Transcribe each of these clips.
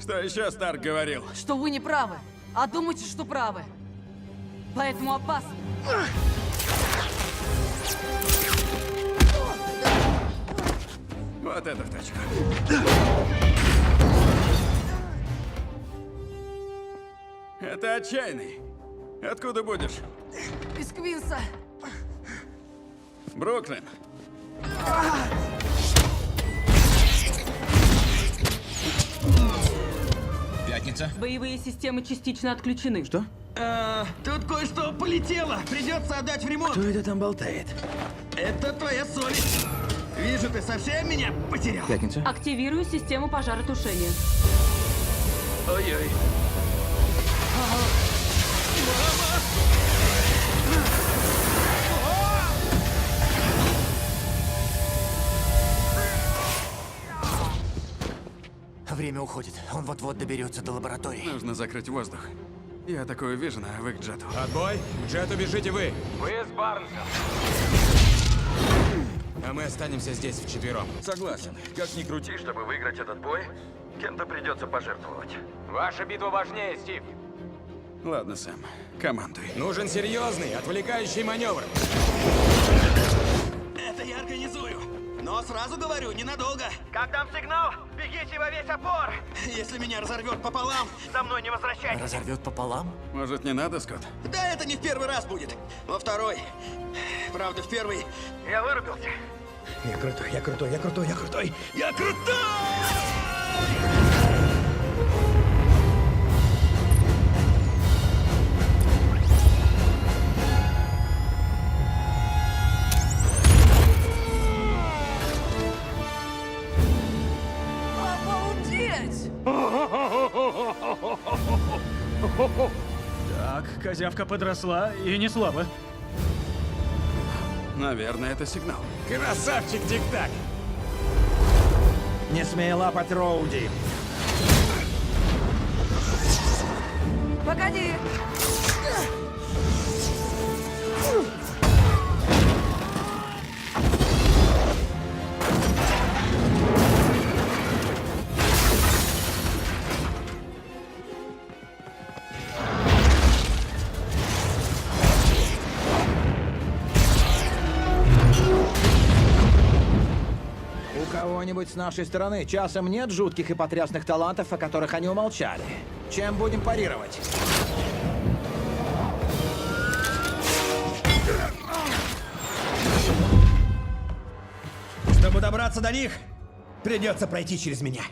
Что еще Старк говорил? Что вы не правы, а думаете, что правы. Поэтому опасно. Вот это в точку. Это отчаянный. Откуда будешь? Из Квинса. Бруклин. Пятница. Боевые системы частично отключены. Что? Тут кое-что полетело. Придется отдать в ремонт. Кто это там болтает? Это твоя совесть. Вижу, ты совсем меня потерял. Пятница. Активирую систему пожаротушения. Ой-ой. Время уходит. Он вот-вот доберется до лаборатории. Нужно закрыть воздух. Я такое вижу, а вы к Джету. Отбой. К Джету бежите вы. Вы с Барнсом. А мы останемся здесь вчетвером. Согласен. Как ни крути, чтобы выиграть этот бой, кем-то придется пожертвовать. Ваша битва важнее, Стив. Ладно, Сэм, командуй. Нужен серьезный, отвлекающий маневр. Это я организую. Но сразу говорю, ненадолго. Как дам сигнал, бегите во весь опор. Если меня разорвет пополам, За мной не возвращайтесь. Разорвет пополам? Может, не надо, Скотт? да это не в первый раз будет. Во второй. Правда, в первый. Я вырубился. Я крутой, я крутой, я крутой, я крутой. Я крутой! Обалдеть! Так, козявка подросла и не слабо. Наверное, это сигнал. Красавчик Тик-Так. Не смей лапать Роуди. Погоди! У кого-нибудь с нашей стороны часом нет жутких и потрясных талантов, о которых они умолчали? Чем будем парировать? Чтобы добраться до них, придется пройти через меня.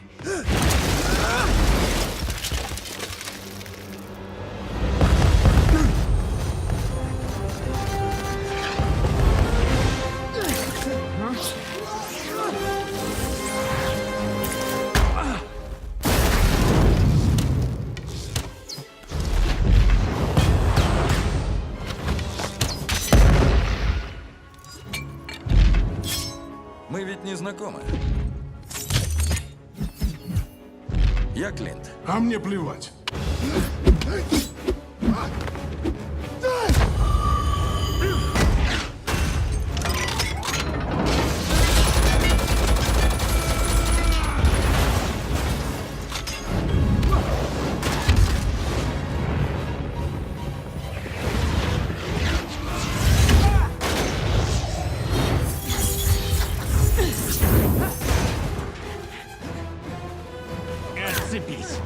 Мы ведь не знакомы. Я Клинт. А мне плевать. Отцепись.